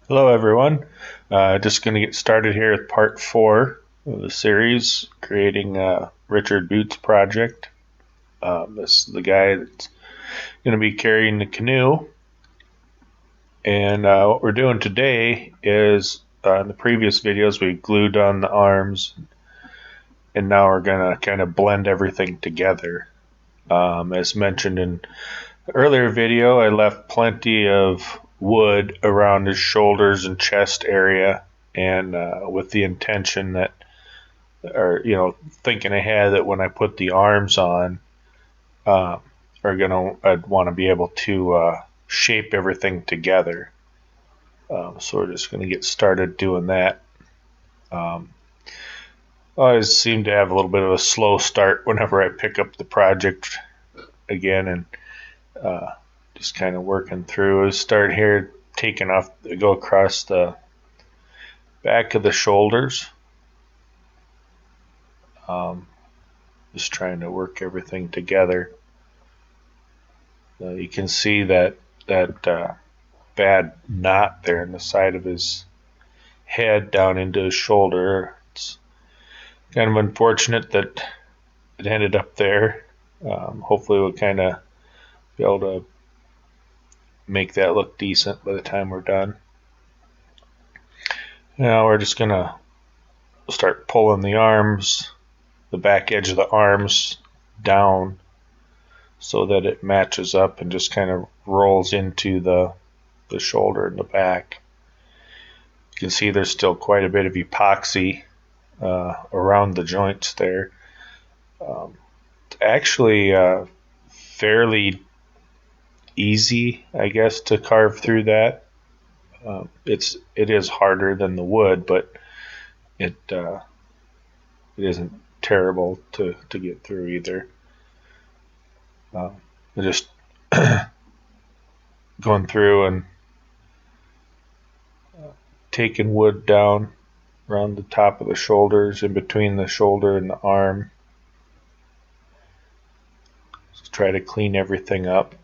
Hello, everyone. Just going to get started here with part 4 of the series, creating a Richard Bütz project. This is the guy that's going to be carrying the canoe. And what we're doing today is, in the previous videos, we glued on the arms, and now we're going to kind of blend everything together. As mentioned in the earlier video, I left plenty of wood around his shoulders and chest area, and with the intention that, or thinking ahead that when I put the arms on, uh, I'd want to be able to shape everything together. So we're just going to get started doing that. Um, I always seem to have a little bit of a slow start whenever I pick up the project again, and uh, just kind of working through. I start here, taking off, go across the back of the shoulders. Um, just trying to work everything together. You can see that bad knot there in the side of his head down into his shoulder. It's kind of unfortunate that it ended up there. Hopefully we'll kind of be able to make that look decent by the time we're done. Now we're just going to start pulling the arms, the back edge of the arms down so that it matches up and just kind of rolls into the shoulder and the back. You can see there's still quite a bit of epoxy around the joints there. It's actually fairly easy, I guess, to carve through that. It is harder than the wood, but it isn't terrible to get through either. Just going through and taking wood down around the top of the shoulders, in between the shoulder and the arm. Just try to clean everything up.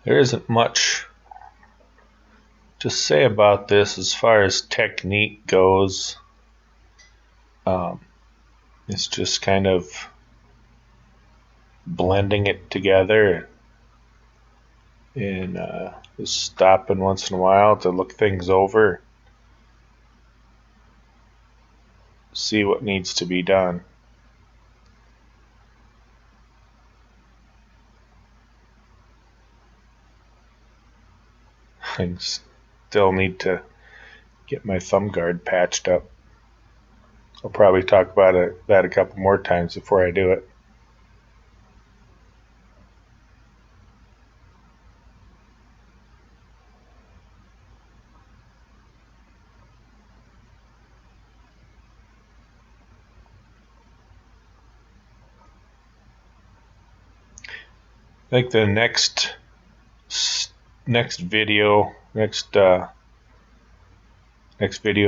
There isn't much to say about this as far as technique goes. It's just kind of blending it together and just stopping once in a while to look things over, see what needs to be done. I still need to get my thumb guard patched up. I'll probably talk about that a couple more times before I do it. I think the next video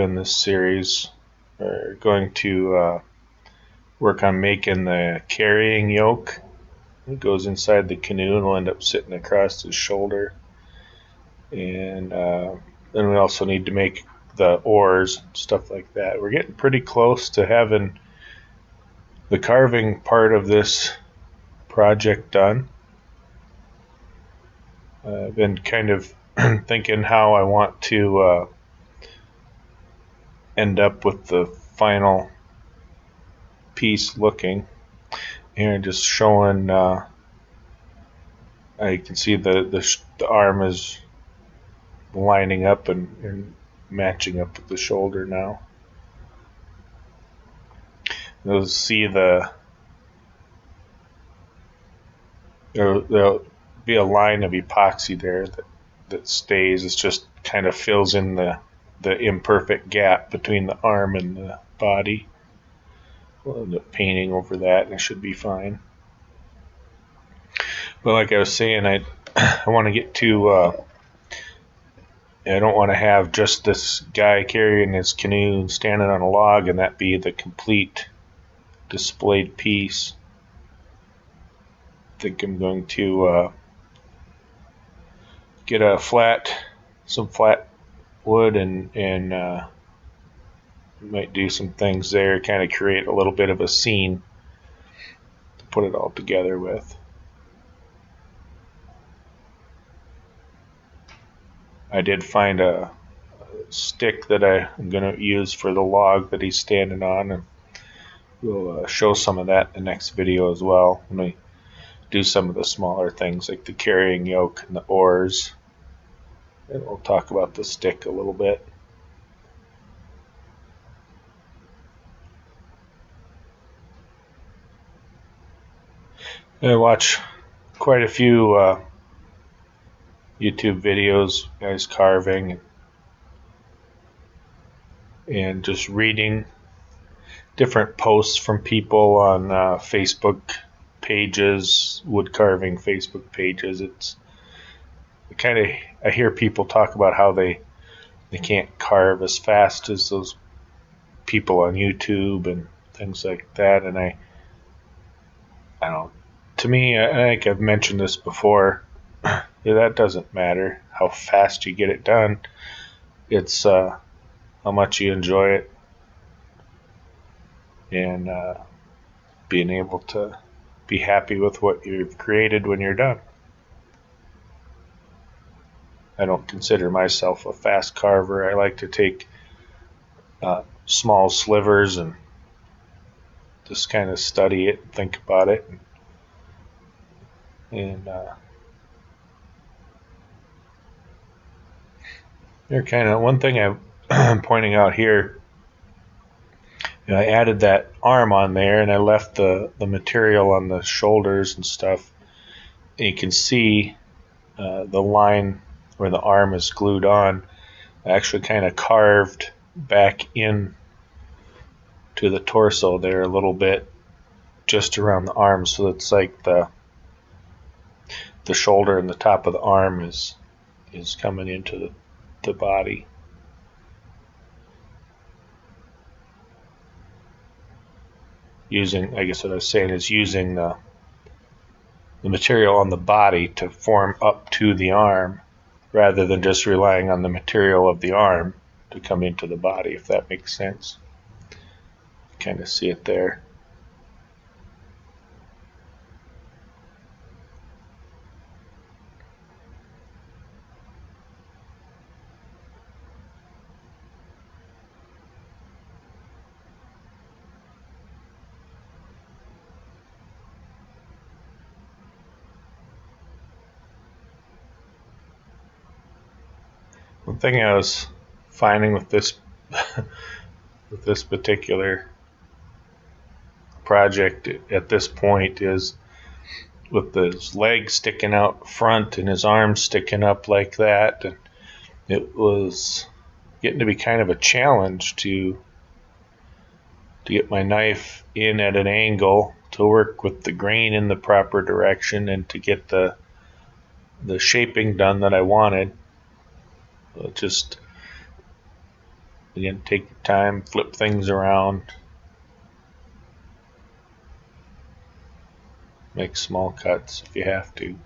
in this series, we're going to work on making the carrying yoke. It goes inside the canoe and will end up sitting across his shoulder. And then we also need to make the oars, stuff like that. We're getting pretty close to having the carving part of this project done. I've been kind of thinking how I want to end up with the final piece looking. Here, just showing. I can see the arm is lining up and matching up with the shoulder now. You'll see there'll be a line of epoxy there that stays. It just kind of fills in the imperfect gap between the arm and the body. we'll end up painting over that, and it should be fine. But like I was saying, I want to get to. I don't want to have just this guy carrying his canoe standing on a log and that be the complete displayed piece. I think I'm going to get some flat wood and might do some things there, kind of create a little bit of a scene to put it all together with. I did find a stick that I'm going to use for the log that he's standing on, and we'll show some of that in the next video as well. Let me do some of the smaller things like the carrying yoke and the oars, and we'll talk about the stick a little bit. I watch quite a few YouTube videos, guys carving, and just reading different posts from people on Facebook pages, wood carving Facebook pages. It's kind of, I hear people talk about how they can't carve as fast as those people on YouTube and things like that, and I don't. To me, I think I've mentioned this before. That doesn't matter how fast you get it done. It's how much you enjoy it, and being able to be happy with what you've created when you're done. I don't consider myself a fast carver. I like to take small slivers and just kind of study it and think about it. And they're kind of, one thing I'm pointing out here, I added that arm on there and I left the material on the shoulders and stuff. And you can see the line where the arm is glued on. I actually kind of carved back in to the torso there a little bit, just around the arm, so it's like the shoulder and the top of the arm is coming into the body. Using, I guess what I was saying is using the material on the body to form up to the arm, rather than just relying on the material of the arm to come into the body, if that makes sense. Kind of see it there. One thing I was finding with this with this particular project at this point is, with his legs sticking out front and his arms sticking up like that, and it was getting to be kind of a challenge to get my knife in at an angle to work with the grain in the proper direction and to get the shaping done that I wanted. Just, again, take your time, flip things around, make small cuts if you have to.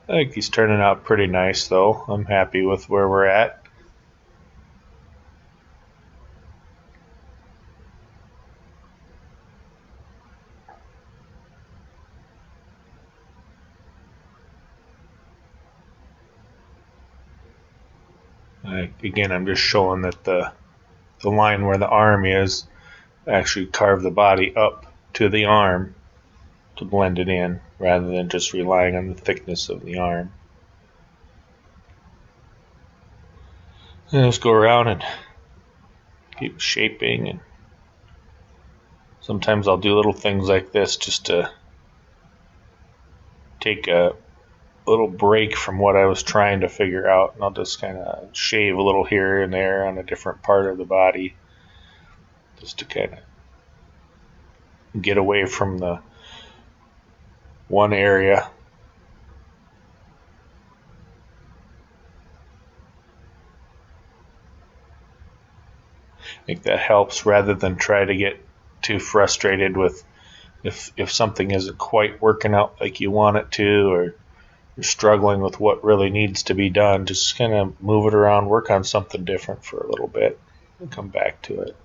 I think he's turning out pretty nice, though. I'm happy with where we're at. Again, I'm just showing that the line where the arm is, actually carve the body up to the arm to blend it in, rather than just relying on the thickness of the arm. And just go around and keep shaping, and sometimes I'll do little things like this just to take a little break from what I was trying to figure out, and I'll just kind of shave a little here and there on a different part of the body, just to kind of get away from the one area. I think that helps, rather than try to get too frustrated with if something isn't quite working out like you want it to, or you're struggling with what really needs to be done. Just kind of move it around, work on something different for a little bit, and come back to it.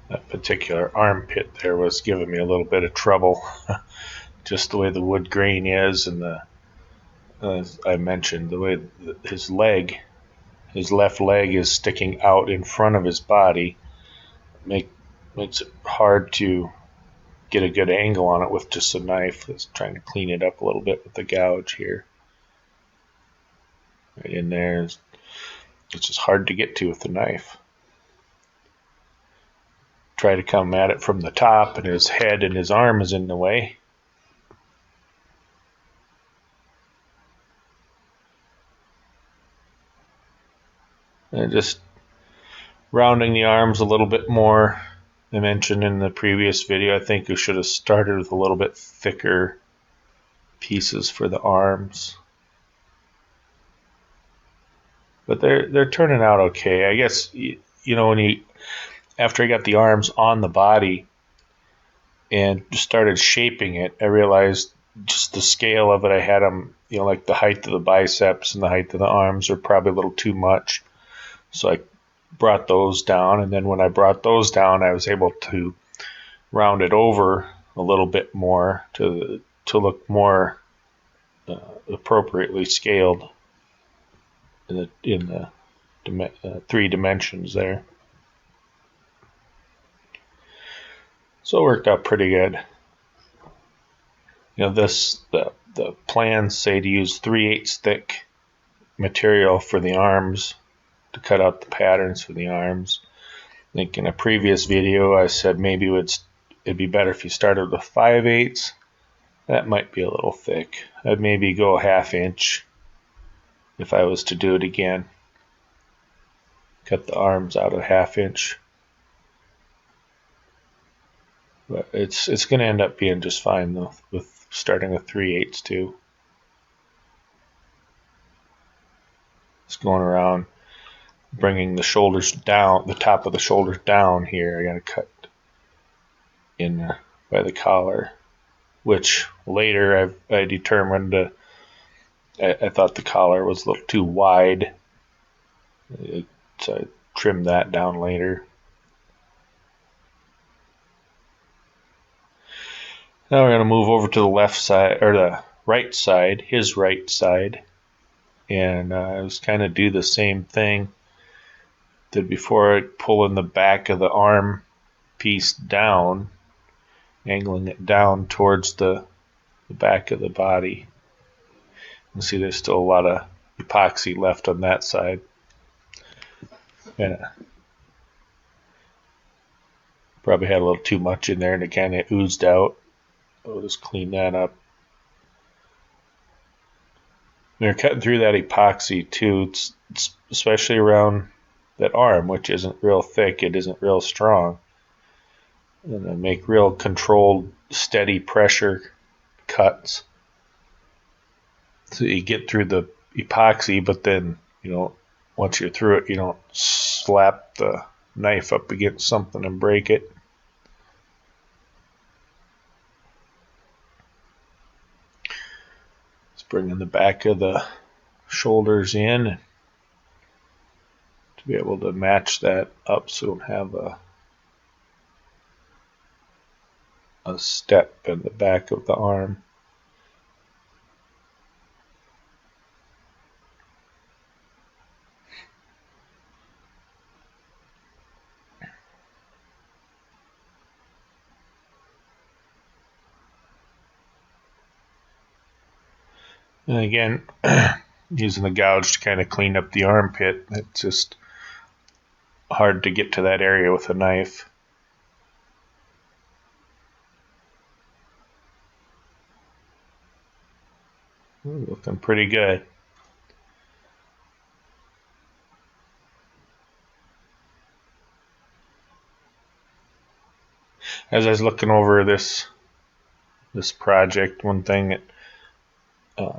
That particular armpit there was giving me a little bit of trouble. Just the way the wood grain is, and as I mentioned, the way his left leg is sticking out in front of his body, makes it hard to get a good angle on it with just a knife. It's trying to clean it up a little bit with the gouge here. Right in there. It's just hard to get to with the knife. Try to come at it from the top, and his head and his arm is in the way. And just rounding the arms a little bit more. I mentioned in the previous video, I think we should have started with a little bit thicker pieces for the arms. But they're turning out okay. I guess, after I got the arms on the body and started shaping it, I realized just the scale of it. I had them, like the height of the biceps and the height of the arms are probably a little too much. So I brought those down, and then when I brought those down, I was able to round it over a little bit more to look more appropriately scaled in the 3 dimensions there. So it worked out pretty good. The plans say to use 3/8 thick material for the arms to cut out the patterns for the arms. I think in a previous video I said maybe it'd be better if you started with 5/8. That might be a little thick. I'd maybe go a 1/2 inch if I was to do it again. Cut the arms out a 1/2 inch. But it's going to end up being just fine though, with starting with 3/8 too. Just going around, bringing the shoulders down, the top of the shoulders down here. I got to cut in by the collar, which later I determined I thought the collar was a little too wide, so I trimmed that down later. Now we're going to move over to the left side, or the right side, his right side, and I was kind of do the same thing did before. I pull in the back of the arm piece down, angling it down towards the back of the body. You can see there's still a lot of epoxy left on that side. And probably had a little too much in there and it kind of oozed out. I'll just clean that up. When you're cutting through that epoxy too, it's especially around that arm, which isn't real thick, it isn't real strong. And then make real controlled, steady pressure cuts. So you get through the epoxy, but then, once you're through it, you don't slap the knife up against something and break it. Just bringing the back of the shoulders in to be able to match that up so you don't have a step in the back of the arm. And again, using the gouge to kind of clean up the armpit. It's just hard to get to that area with a knife. Ooh, looking pretty good. As I was looking over this project, one thing that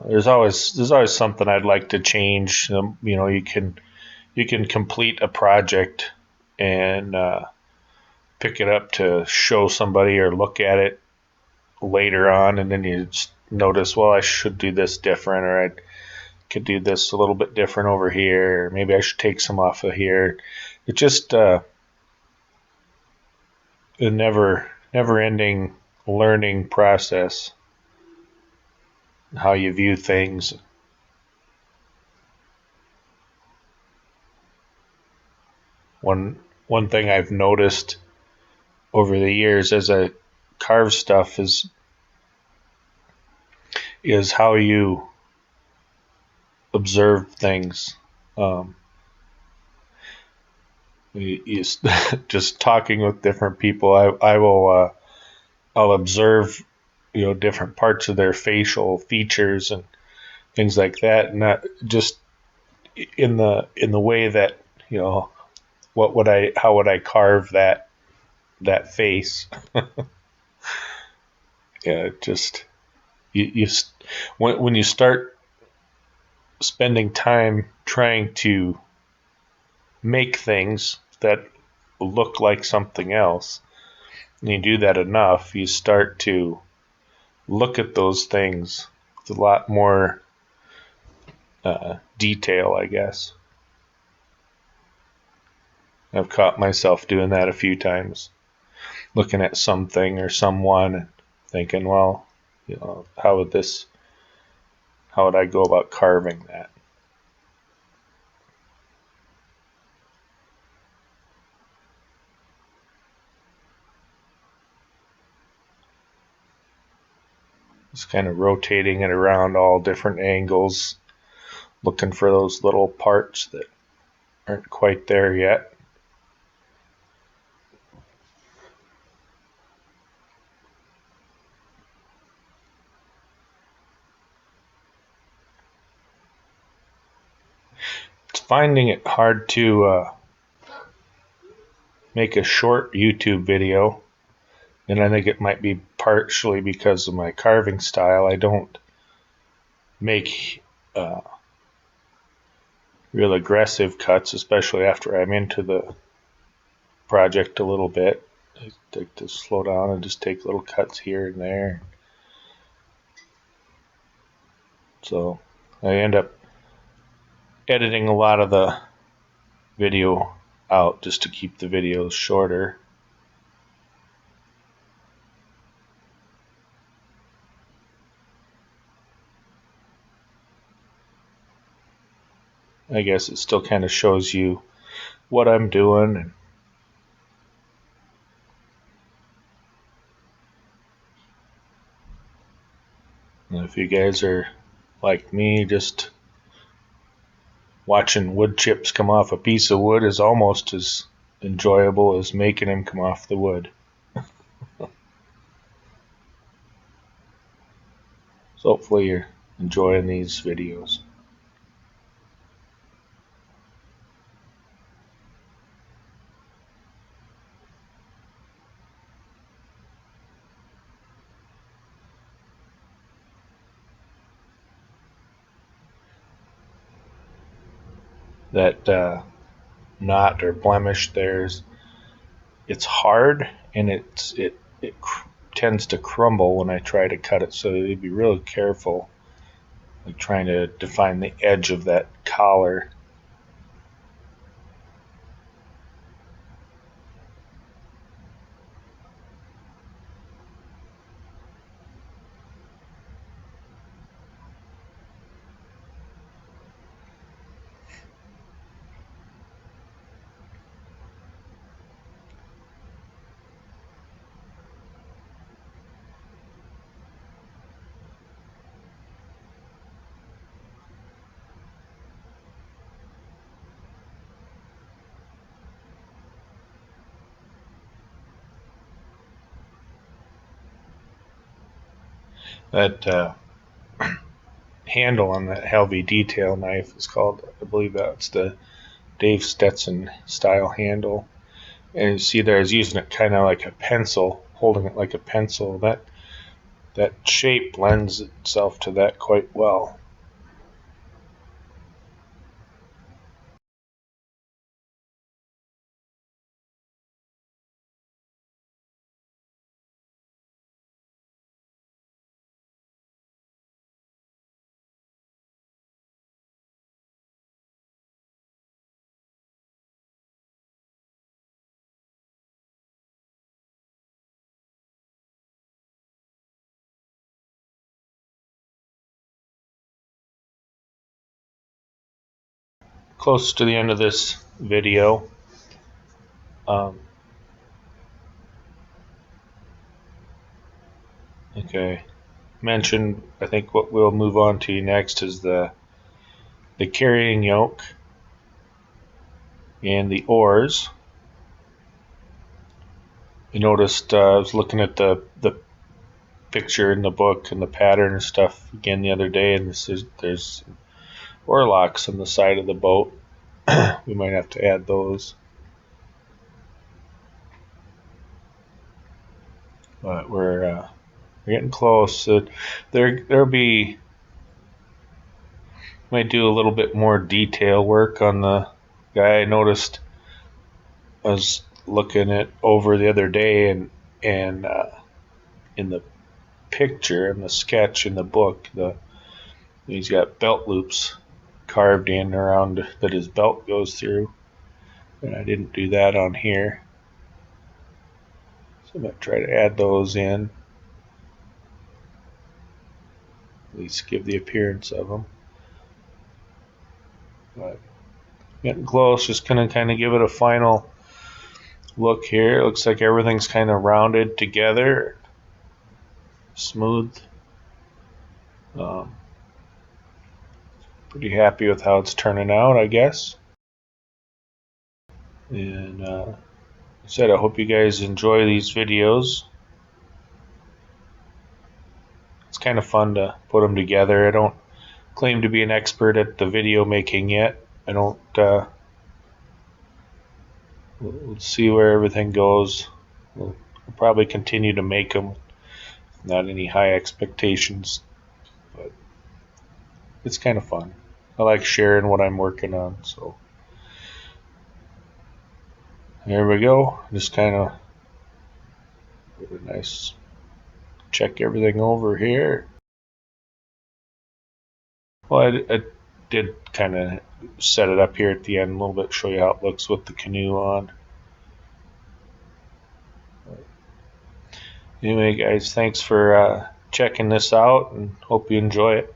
there's always something I'd like to change. You can complete a project and pick it up to show somebody or look at it later on, and then you just notice, well, I should do this different, or I could do this a little bit different over here, or maybe I should take some off of here. It's just a never ending learning process, how you view things. One thing I've noticed over the years as I carve stuff is how you observe things. You just talking with different people, I will I'll observe different parts of their facial features and things like that, and not just in the way that how would I carve that face. Yeah, just you when you start spending time trying to make things that look like something else, and you do that enough, you start to look at those things with a lot more detail, I guess. I've caught myself doing that a few times, looking at something or someone and thinking, well, how would I go about carving that? Just kind of rotating it around all different angles, looking for those little parts that aren't quite there yet. It's finding it hard to make a short YouTube video, and I think it might be partially because of my carving style. I don't make real aggressive cuts, especially after I'm into the project a little bit. I like to slow down and just take little cuts here and there. So I end up editing a lot of the video out just to keep the videos shorter. I guess it still kind of shows you what I'm doing. And if you guys are like me, just watching wood chips come off a piece of wood is almost as enjoyable as making them come off the wood. So hopefully you're enjoying these videos. That knot or blemish it's hard, and it tends to crumble when I try to cut it, so you'd be really careful, like trying to define the edge of that collar. That handle on that heavy detail knife is called, I believe that's the Dave Stetson style handle. And you see there, I was using it kind of like a pencil, holding it like a pencil. That shape lends itself to that quite well. Close to the end of this video, okay, mentioned, I think what we'll move on to next is the carrying yoke and the oars. I noticed, I was looking at the picture in the book and the pattern and stuff again the other day, and there's oar locks on the side of the boat. We might have to add those, but we're getting close. There'll be, might do a little bit more detail work on the guy. I noticed, I was looking it over the other day, and in the picture and the sketch in the book, he's got belt loops carved in around that his belt goes through, and I didn't do that on here, so I'm gonna try to add those in, at least give the appearance of them. But getting close, just gonna kind of give it a final look here. It looks like everything's kind of rounded together, smooth. Pretty happy with how it's turning out, I guess. And like I said, I hope you guys enjoy these videos. It's kind of fun to put them together. I don't claim to be an expert at the video making yet. I don't. We'll see where everything goes. We'll probably continue to make them. Not any high expectations, but it's kind of fun. I like sharing what I'm working on. So there we go. Just kind of really nice. Check everything over here. Well, I did kind of set it up here at the end a little bit, show you how it looks with the canoe on. Anyway, guys, thanks for checking this out, and hope you enjoy it.